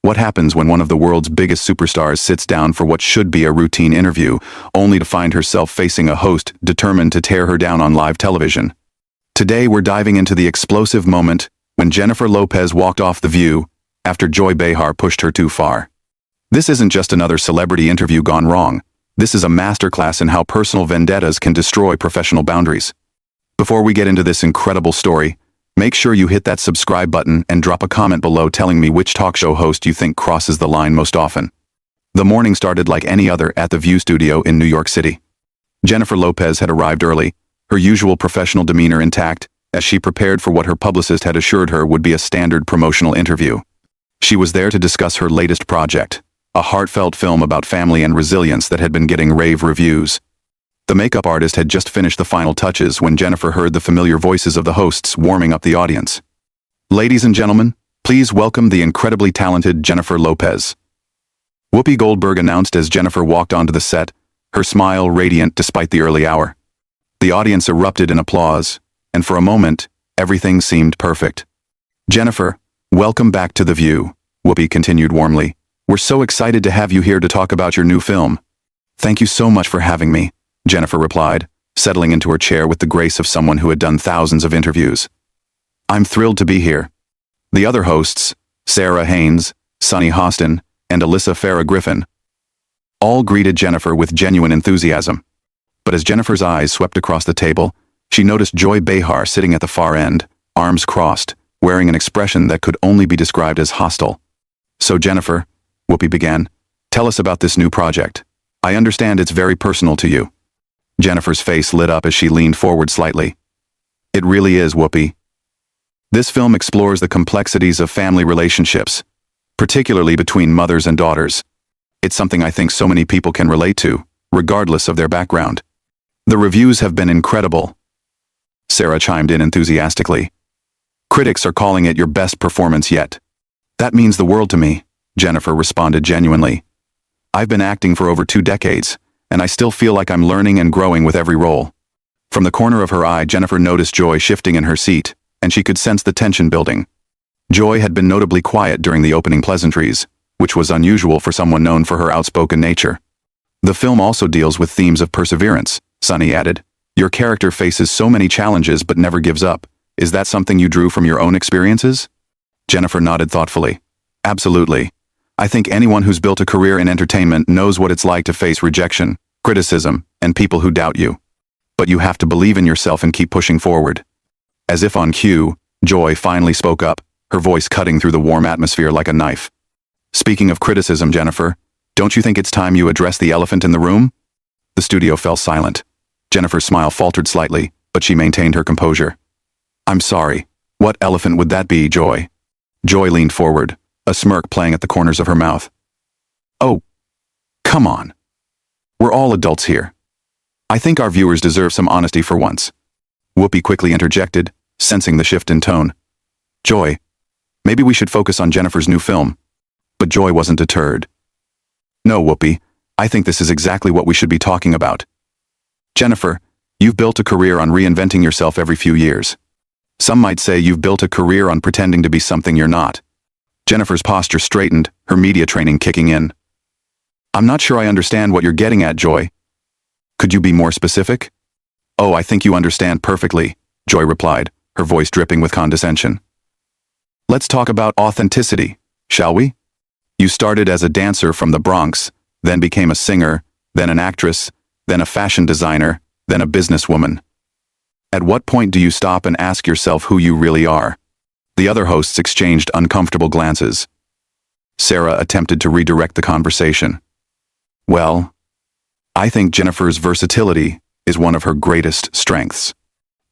What happens when one of the world's biggest superstars sits down for what should be a routine interview, only to find herself facing a host determined to tear her down on live television? Today we're diving into the explosive moment when Jennifer Lopez walked off The View after Joy Behar pushed her too far. This isn't just another celebrity interview gone wrong. This is a masterclass in how personal vendettas can destroy professional boundaries. Before we get into this incredible story, make sure you hit that subscribe button and drop a comment below telling me which talk show host you think crosses the line most often. The morning started like any other at the View studio in New York City. Jennifer Lopez had arrived early, her usual professional demeanor intact, as she prepared for what her publicist had assured her would be a standard promotional interview. She was there to discuss her latest project, a heartfelt film about family and resilience that had been getting rave reviews. The makeup artist had just finished the final touches when Jennifer heard the familiar voices of the hosts warming up the audience. "Ladies and gentlemen, please welcome the incredibly talented Jennifer Lopez." Whoopi Goldberg announced as Jennifer walked onto the set, her smile radiant despite the early hour. The audience erupted in applause, and for a moment, everything seemed perfect. "Jennifer, welcome back to The View," Whoopi continued warmly. "We're so excited to have you here to talk about your new film." "Thank you so much for having me," Jennifer replied, settling into her chair with the grace of someone who had done thousands of interviews. "I'm thrilled to be here." The other hosts, Sarah Haynes, Sunny Hostin, and Alyssa Farah Griffin, all greeted Jennifer with genuine enthusiasm. But as Jennifer's eyes swept across the table, she noticed Joy Behar sitting at the far end, arms crossed, wearing an expression that could only be described as hostile. "So Jennifer," Whoopi began, "tell us about this new project. I understand it's very personal to you." Jennifer's face lit up as she leaned forward slightly. "It really is, Whoopi. This film explores the complexities of family relationships, particularly between mothers and daughters. It's something I think so many people can relate to, regardless of their background." "The reviews have been incredible," Sarah chimed in enthusiastically. "Critics are calling it your best performance yet." "That means the world to me," Jennifer responded genuinely. "I've been acting for over 2 decades, and I still feel like I'm learning and growing with every role." From the corner of her eye, Jennifer noticed Joy shifting in her seat, and she could sense the tension building. Joy had been notably quiet during the opening pleasantries, which was unusual for someone known for her outspoken nature. "The film also deals with themes of perseverance," Sunny added. "Your character faces so many challenges but never gives up. Is that something you drew from your own experiences?" Jennifer nodded thoughtfully. "Absolutely. I think anyone who's built a career in entertainment knows what it's like to face rejection, criticism, and people who doubt you. But you have to believe in yourself and keep pushing forward." As if on cue, Joy finally spoke up, her voice cutting through the warm atmosphere like a knife. "Speaking of criticism, Jennifer, don't you think it's time you address the elephant in the room?" The studio fell silent. Jennifer's smile faltered slightly, but she maintained her composure. "I'm sorry. What elephant would that be, Joy?" Joy leaned forward, a smirk playing at the corners of her mouth. "Oh, come on. We're all adults here. I think our viewers deserve some honesty for once." Whoopi quickly interjected, sensing the shift in tone. "Joy, maybe we should focus on Jennifer's new film." But Joy wasn't deterred. "No, Whoopi, I think this is exactly what we should be talking about. Jennifer, you've built a career on reinventing yourself every few years. Some might say you've built a career on pretending to be something you're not." Jennifer's posture straightened, her media training kicking in. "I'm not sure I understand what you're getting at, Joy. Could you be more specific?" "Oh, I think you understand perfectly," Joy replied, her voice dripping with condescension. "Let's talk about authenticity, shall we? You started as a dancer from the Bronx, then became a singer, then an actress, then a fashion designer, then a businesswoman. At what point do you stop and ask yourself who you really are?" The other hosts exchanged uncomfortable glances. Sarah attempted to redirect the conversation. "Well, I think Jennifer's versatility is one of her greatest strengths."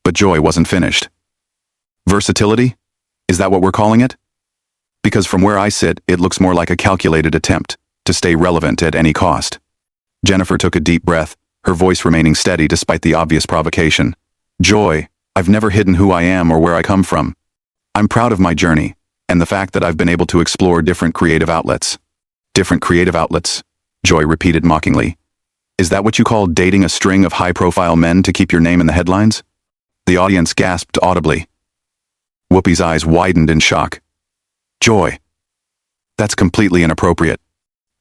But Joy wasn't finished. "Versatility? Is that what we're calling it? Because from where I sit, it looks more like a calculated attempt to stay relevant at any cost." Jennifer took a deep breath, her voice remaining steady despite the obvious provocation. "Joy, I've never hidden who I am or where I come from. I'm proud of my journey, and the fact that I've been able to explore different creative outlets." "Different creative outlets?" Joy repeated mockingly. "Is that what you call dating a string of high-profile men to keep your name in the headlines?" The audience gasped audibly. Whoopi's eyes widened in shock. "Joy, That's completely inappropriate.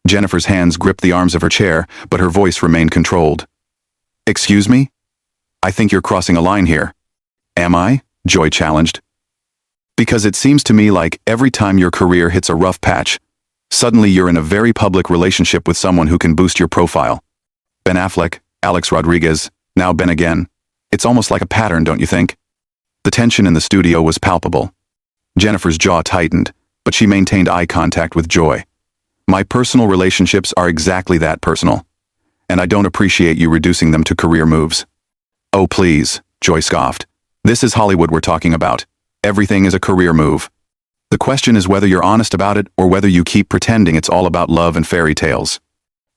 Jennifer's hands gripped the arms of her chair, but her voice remained controlled. Excuse me? I think you're crossing a line here. Am I? Joy challenged. Because it seems to me like every time your career hits a rough patch, suddenly you're in a very public relationship with someone who can boost your profile. Ben Affleck, Alex Rodriguez, now Ben again. It's almost like a pattern, don't you think? The tension in the studio was palpable. Jennifer's jaw tightened, but she maintained eye contact with Joy. My personal relationships are exactly that personal, and I don't appreciate you reducing them to career moves. Oh please, Joy scoffed. This is Hollywood we're talking about. Everything is a career move. The question is whether you're honest about it or whether you keep pretending it's all about love and fairy tales.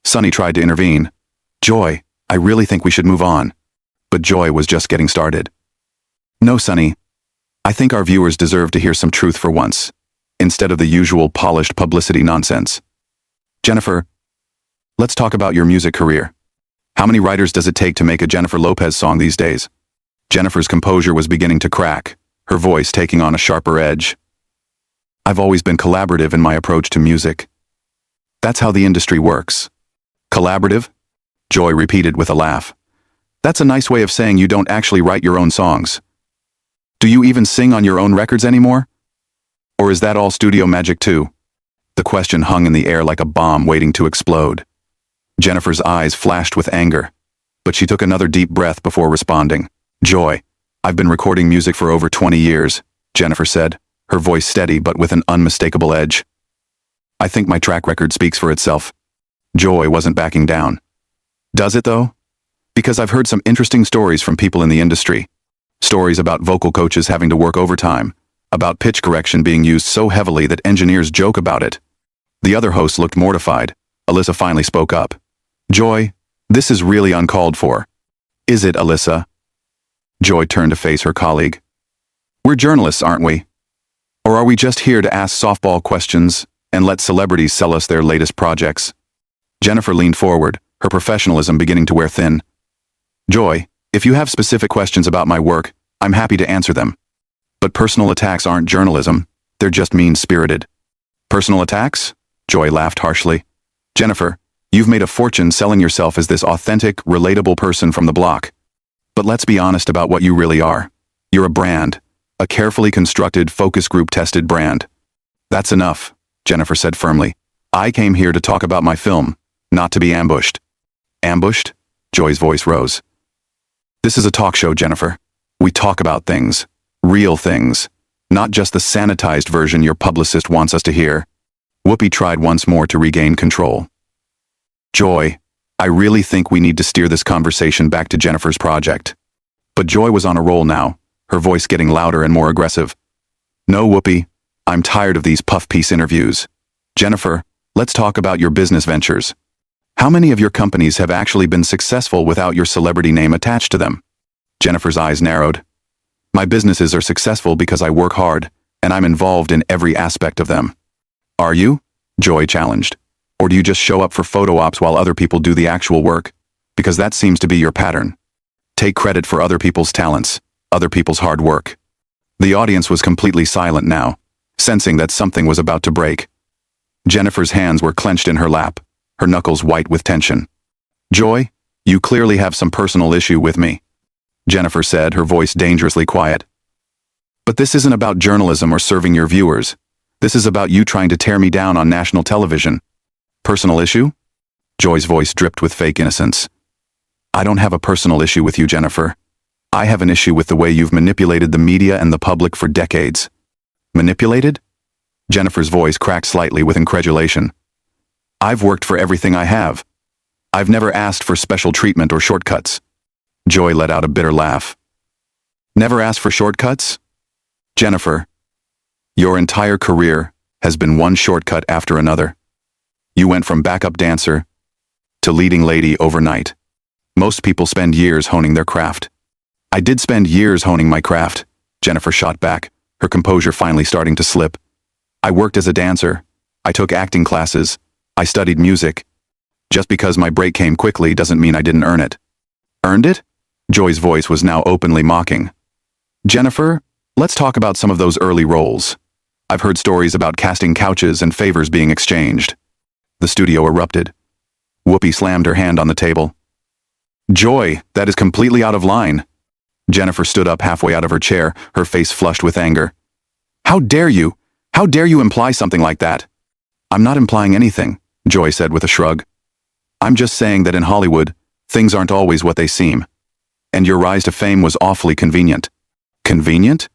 Sonny tried to intervene. Joy, I really think we should move on. But Joy was just getting started. No, Sonny. I think our viewers deserve to hear some truth for once, instead of the usual polished publicity nonsense. Jennifer, let's talk about your music career. How many writers does it take to make a Jennifer Lopez song these days? Jennifer's composure was beginning to crack, her voice taking on a sharper edge. I've always been collaborative in my approach to music. That's how the industry works. Collaborative? Joy repeated with a laugh. That's a nice way of saying you don't actually write your own songs. Do you even sing on your own records anymore? Or is that all studio magic too? The question hung in the air like a bomb waiting to explode. Jennifer's eyes flashed with anger, but she took another deep breath before responding. Joy, I've been recording music for over 20 years, Jennifer said, her voice steady but with an unmistakable edge. I think my track record speaks for itself. Joy wasn't backing down. Does it though? Because I've heard some interesting stories from people in the industry. Stories about vocal coaches having to work overtime, about pitch correction being used so heavily that engineers joke about it. The other host looked mortified. Alyssa finally spoke up. Joy, this is really uncalled for. Is it, Alyssa? Joy turned to face her colleague. We're journalists, aren't we? Or are we just here to ask softball questions and let celebrities sell us their latest projects? Jennifer leaned forward, her professionalism beginning to wear thin. Joy, if you have specific questions about my work, I'm happy to answer them. But personal attacks aren't journalism, they're just mean-spirited. Personal attacks? Joy laughed harshly. Jennifer, you've made a fortune selling yourself as this authentic, relatable person from the block. But let's be honest about what you really are. You're a brand, a carefully constructed, focus group-tested brand. That's enough, Jennifer said firmly. I came here to talk about my film, not to be ambushed. Ambushed? Joy's voice rose. This is a talk show, Jennifer. We talk about things, real things, not just the sanitized version your publicist wants us to hear. Whoopi tried once more to regain control. Joy, I really think we need to steer this conversation back to Jennifer's project. But Joy was on a roll now, her voice getting louder and more aggressive. No, Whoopi, I'm tired of these puff piece interviews. Jennifer, let's talk about your business ventures. How many of your companies have actually been successful without your celebrity name attached to them? Jennifer's eyes narrowed. My businesses are successful because I work hard, and I'm involved in every aspect of them. Are you? Joy challenged. Or do you just show up for photo ops while other people do the actual work? Because that seems to be your pattern. Take credit for other people's talents, other people's hard work. The audience was completely silent now, sensing that something was about to break. Jennifer's hands were clenched in her lap, her knuckles white with tension. Joy, you clearly have some personal issue with me, Jennifer said, her voice dangerously quiet. But this isn't about journalism or serving your viewers. This is about you trying to tear me down on national television. Personal issue? Joy's voice dripped with fake innocence. I don't have a personal issue with you, Jennifer. I have an issue with the way you've manipulated the media and the public for decades. Manipulated? Jennifer's voice cracked slightly with incredulation. I've worked for everything I have. I've never asked for special treatment or shortcuts. Joy let out a bitter laugh. Never asked for shortcuts? Jennifer, your entire career has been one shortcut after another. You went from backup dancer to leading lady overnight. Most people spend years honing their craft. I did spend years honing my craft, Jennifer shot back, her composure finally starting to slip. I worked as a dancer. I took acting classes. I studied music. Just because my break came quickly doesn't mean I didn't earn it. Earned it? Joy's voice was now openly mocking. Jennifer, let's talk about some of those early roles. I've heard stories about casting couches and favors being exchanged. The studio erupted. Whoopi slammed her hand on the table. Joy, that is completely out of line. Jennifer stood up halfway out of her chair, her face flushed with anger. How dare you? How dare you imply something like that? I'm not implying anything, Joy said with a shrug. I'm just saying that in Hollywood, things aren't always what they seem. And your rise to fame was awfully convenient. Convenient?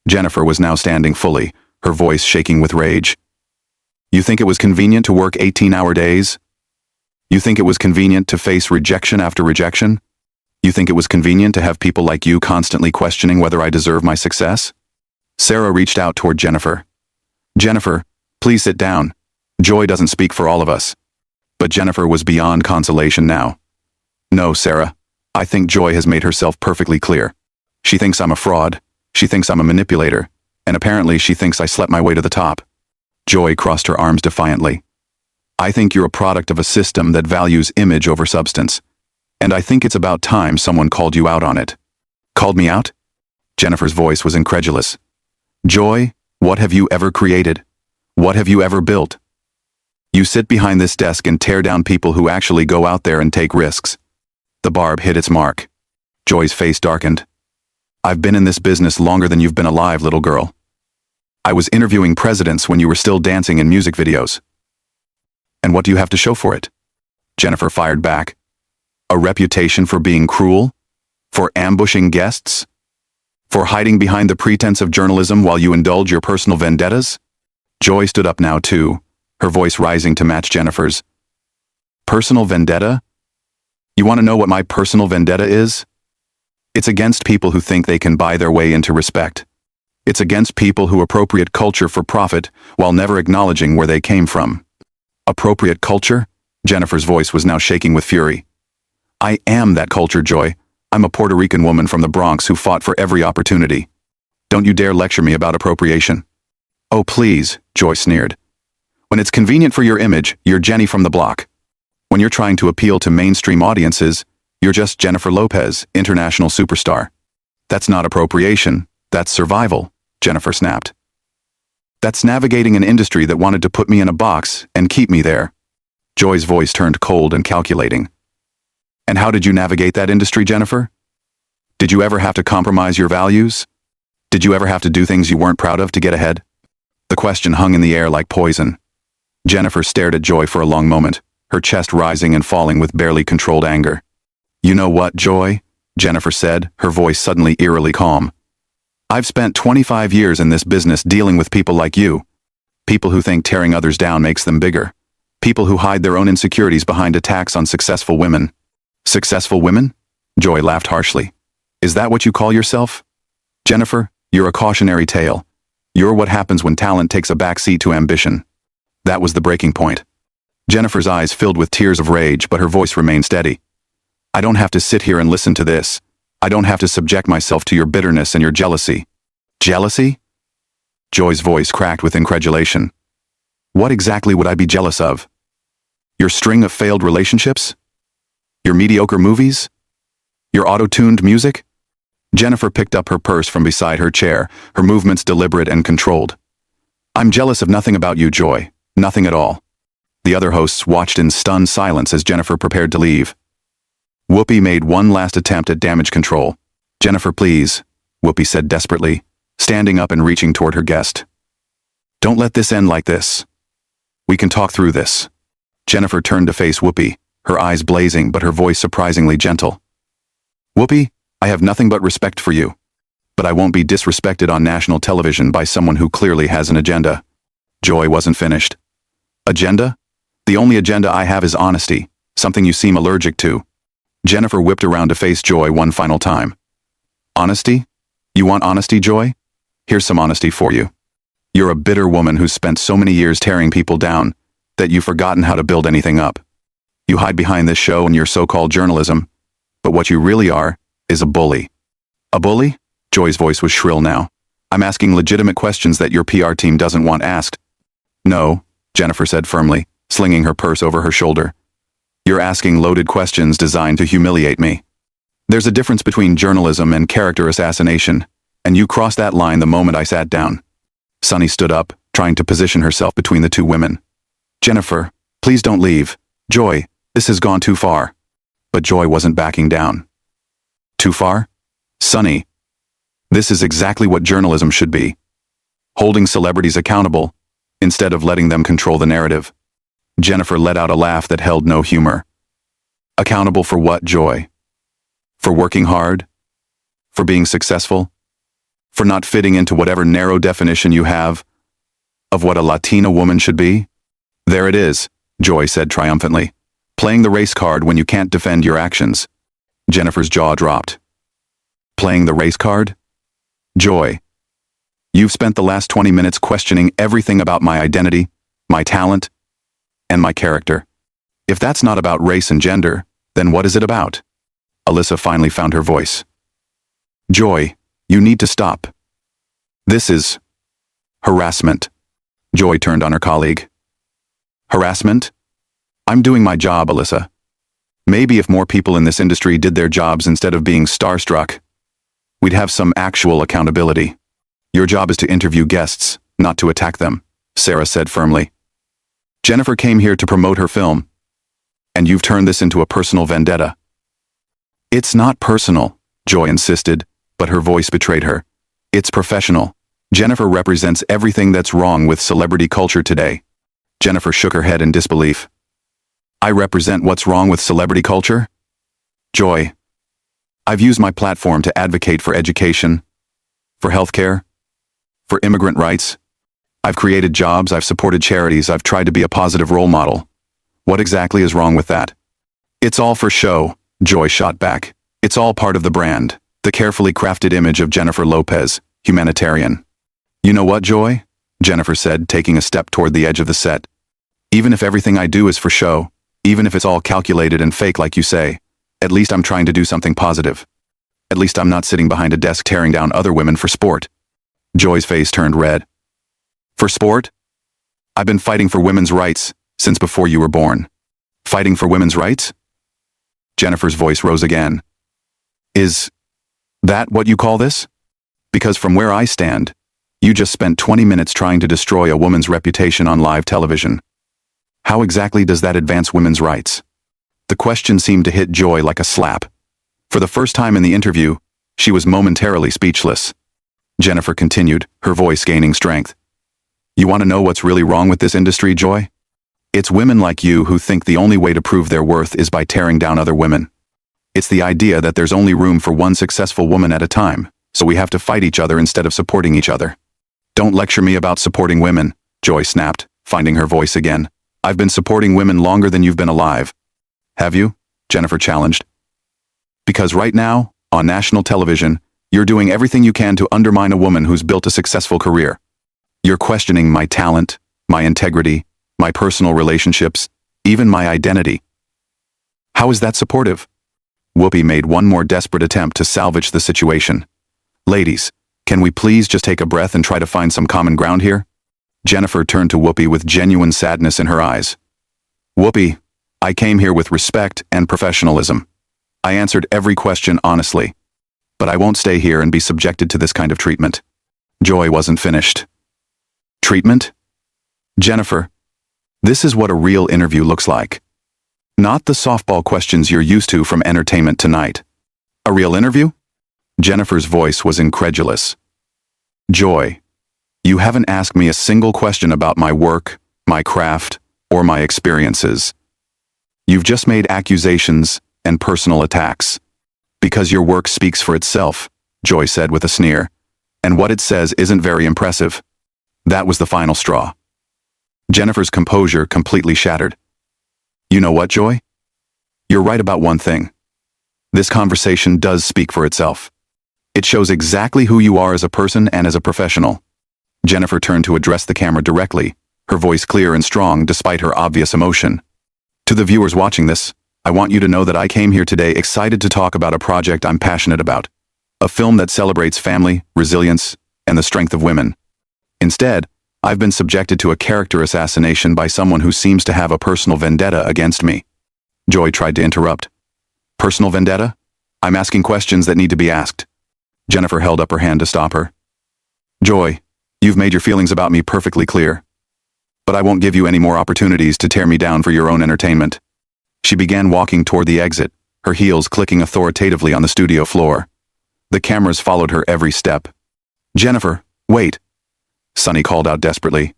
Jennifer was now standing fully, her voice shaking with rage. You think it was convenient to work 18-hour days? You think it was convenient to face rejection after rejection? You think it was convenient to have people like you constantly questioning whether I deserve my success? Sarah reached out toward Jennifer. Jennifer, please sit down. Joy doesn't speak for all of us. But Jennifer was beyond consolation now. No, Sarah. I think Joy has made herself perfectly clear. She thinks I'm a fraud. She thinks I'm a manipulator. And apparently she thinks I slept my way to the top. Joy crossed her arms defiantly. I think you're a product of a system that values image over substance. And I think it's about time someone called you out on it. Called me out? Jennifer's voice was incredulous. Joy, what have you ever created? What have you ever built? You sit behind this desk and tear down people who actually go out there and take risks. The barb hit its mark. Joy's face darkened. I've been in this business longer than you've been alive, little girl. I was interviewing presidents when you were still dancing in music videos. And what do you have to show for it? Jennifer fired back. A reputation for being cruel? For ambushing guests? For hiding behind the pretense of journalism while you indulge your personal vendettas? Joy stood up now too, her voice rising to match Jennifer's. Personal vendetta? You want to know what my personal vendetta is? It's against people who think they can buy their way into respect. It's against people who appropriate culture for profit while never acknowledging where they came from. Appropriate culture? Jennifer's voice was now shaking with fury. I am that culture, Joy. I'm a Puerto Rican woman from the Bronx who fought for every opportunity. Don't you dare lecture me about appropriation. Oh, please, Joy sneered. When it's convenient for your image, you're Jenny from the block. When you're trying to appeal to mainstream audiences, you're just Jennifer Lopez, international superstar. That's not appropriation, that's survival, Jennifer snapped. That's navigating an industry that wanted to put me in a box and keep me there. Joy's voice turned cold and calculating. And how did you navigate that industry, Jennifer? Did you ever have to compromise your values? Did you ever have to do things you weren't proud of to get ahead? The question hung in the air like poison. Jennifer stared at Joy for a long moment, her chest rising and falling with barely controlled anger. You know what, Joy? Jennifer said, her voice suddenly eerily calm. I've spent 25 years in this business dealing with people like you. People who think tearing others down makes them bigger. People who hide their own insecurities behind attacks on successful women. Successful women? Joy laughed harshly. Is that what you call yourself? Jennifer, you're a cautionary tale. You're what happens when talent takes a backseat to ambition. That was the breaking point. Jennifer's eyes filled with tears of rage, but her voice remained steady. I don't have to sit here and listen to this. I don't have to subject myself to your bitterness and your jealousy. Jealousy? Joy's voice cracked with incredulation. What exactly would I be jealous of? Your string of failed relationships? Your mediocre movies? Your auto-tuned music? Jennifer picked up her purse from beside her chair, her movements deliberate and controlled. I'm jealous of nothing about you, Joy. Nothing at all. The other hosts watched in stunned silence as Jennifer prepared to leave. Whoopi made one last attempt at damage control. Jennifer, please, Whoopi said desperately, standing up and reaching toward her guest. Don't let this end like this. We can talk through this. Jennifer turned to face Whoopi, her eyes blazing but her voice surprisingly gentle. Whoopi, I have nothing but respect for you. But I won't be disrespected on national television by someone who clearly has an agenda. Joy wasn't finished. Agenda? The only agenda I have is honesty, something you seem allergic to. Jennifer whipped around to face Joy one final time. Honesty? You want honesty, Joy? Here's some honesty for you. You're a bitter woman who's spent so many years tearing people down that you've forgotten how to build anything up. You hide behind this show and your so-called journalism, but what you really are is a bully. A bully? Joy's voice was shrill now. I'm asking legitimate questions that your PR team doesn't want asked. No, Jennifer said firmly, slinging her purse over her shoulder. You're asking loaded questions designed to humiliate me. There's a difference between journalism and character assassination, and you crossed that line the moment I sat down. Sunny stood up, trying to position herself between the two women. Jennifer, please don't leave. Joy, this has gone too far. But Joy wasn't backing down. Too far? Sunny. This is exactly what journalism should be. Holding celebrities accountable, instead of letting them control the narrative. Jennifer let out a laugh that held no humor. Accountable for what, Joy? For working hard? For being successful? For not fitting into whatever narrow definition you have of what a Latina woman should be? There it is, Joy said triumphantly. Playing the race card when you can't defend your actions. Jennifer's jaw dropped. Playing the race card? Joy. You've spent the last 20 minutes questioning everything about my identity, my talent, and my character. If that's not about race and gender, then what is it about? Alyssa finally found her voice. Joy, you need to stop. This is harassment. Joy turned on her colleague. Harassment? I'm doing my job, Alyssa. Maybe if more people in this industry did their jobs instead of being starstruck, we'd have some actual accountability. Your job is to interview guests, not to attack them, Sarah said firmly. Jennifer came here to promote her film, and you've turned this into a personal vendetta. It's not personal, Joy insisted, but her voice betrayed her. It's professional. Jennifer represents everything that's wrong with celebrity culture today. Jennifer shook her head in disbelief. I represent what's wrong with celebrity culture? Joy, I've used my platform to advocate for education, for healthcare, for immigrant rights. I've created jobs, I've supported charities, I've tried to be a positive role model. What exactly is wrong with that? It's all for show, Joy shot back. It's all part of the brand, the carefully crafted image of Jennifer Lopez, humanitarian. You know what, Joy? Jennifer said, taking a step toward the edge of the set. Even if everything I do is for show, even if it's all calculated and fake like you say, at least I'm trying to do something positive. At least I'm not sitting behind a desk tearing down other women for sport. Joy's face turned red. For sport? I've been fighting for women's rights since before you were born. Fighting for women's rights? Jennifer's voice rose again. Is that what you call this? Because from where I stand, you just spent 20 minutes trying to destroy a woman's reputation on live television. How exactly does that advance women's rights? The question seemed to hit Joy like a slap. For the first time in the interview, she was momentarily speechless. Jennifer continued, her voice gaining strength. You want to know what's really wrong with this industry, Joy? It's women like you who think the only way to prove their worth is by tearing down other women. It's the idea that there's only room for one successful woman at a time, so we have to fight each other instead of supporting each other. Don't lecture me about supporting women, Joy snapped, finding her voice again. I've been supporting women longer than you've been alive. Have you? Jennifer challenged. Because right now, on national television, you're doing everything you can to undermine a woman who's built a successful career. You're questioning my talent, my integrity, my personal relationships, even my identity. How is that supportive? Whoopi made one more desperate attempt to salvage the situation. Ladies, can we please just take a breath and try to find some common ground here? Jennifer turned to Whoopi with genuine sadness in her eyes. Whoopi, I came here with respect and professionalism. I answered every question honestly. But I won't stay here and be subjected to this kind of treatment. Joy wasn't finished. Treatment? Jennifer, this is what a real interview looks like. Not the softball questions you're used to from Entertainment Tonight. A real interview? Jennifer's voice was incredulous. Joy, you haven't asked me a single question about my work, my craft, or my experiences. You've just made accusations and personal attacks. Because your work speaks for itself, Joy said with a sneer. And what it says isn't very impressive. That was the final straw. Jennifer's composure completely shattered. You know what, Joy? You're right about one thing. This conversation does speak for itself. It shows exactly who you are as a person and as a professional. Jennifer turned to address the camera directly, her voice clear and strong despite her obvious emotion. To the viewers watching this, I want you to know that I came here today excited to talk about a project I'm passionate about. A film that celebrates family, resilience, and the strength of women. Instead, I've been subjected to a character assassination by someone who seems to have a personal vendetta against me. Joy tried to interrupt. Personal vendetta? I'm asking questions that need to be asked. Jennifer held up her hand to stop her. Joy, You've made your feelings about me perfectly clear. But I won't give you any more opportunities to tear me down for your own entertainment. She began walking toward the exit, her heels clicking authoritatively on the studio floor. The cameras followed her every step. Jennifer, wait, Sonny called out desperately.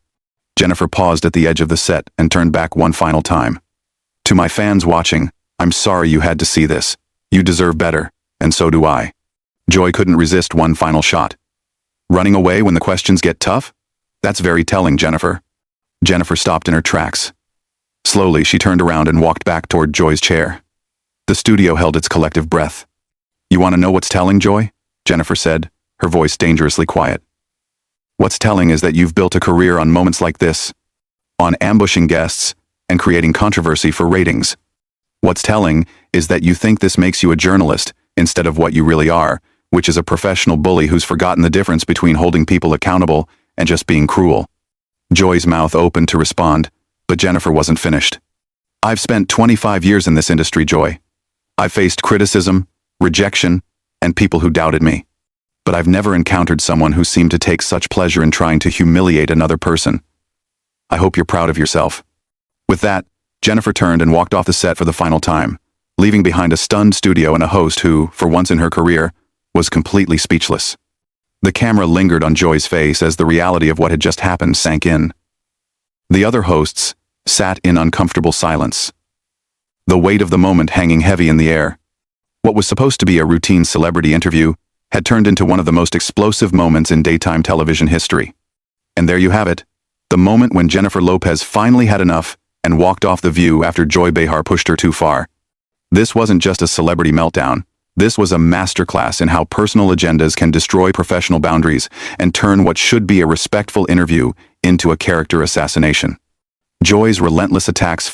Jennifer paused at the edge of the set and turned back one final time. To my fans watching, I'm sorry you had to see this. You deserve better, and so do I. Joy couldn't resist one final shot. Running away when the questions get tough? That's very telling, Jennifer. Jennifer stopped in her tracks. Slowly, she turned around and walked back toward Joy's chair. The studio held its collective breath. You want to know what's telling, Joy? Jennifer said, her voice dangerously quiet. What's telling is that you've built a career on moments like this, on ambushing guests and creating controversy for ratings. What's telling is that you think this makes you a journalist instead of what you really are, which is a professional bully who's forgotten the difference between holding people accountable and just being cruel. Joy's mouth opened to respond, but Jennifer wasn't finished. I've spent 25 years in this industry, Joy. I've faced criticism, rejection, and people who doubted me. But I've never encountered someone who seemed to take such pleasure in trying to humiliate another person. I hope you're proud of yourself. With that, Jennifer turned and walked off the set for the final time, leaving behind a stunned studio and a host who, for once in her career, was completely speechless. The camera lingered on Joy's face as the reality of what had just happened sank in. The other hosts sat in uncomfortable silence, the weight of the moment hanging heavy in the air. What was supposed to be a routine celebrity interview had turned into one of the most explosive moments in daytime television history. And there you have it, the moment when Jennifer Lopez finally had enough and walked off the View after Joy Behar pushed her too far. This wasn't just a celebrity meltdown. This was a masterclass in how personal agendas can destroy professional boundaries and turn what should be a respectful interview into a character assassination. Joy's relentless attacks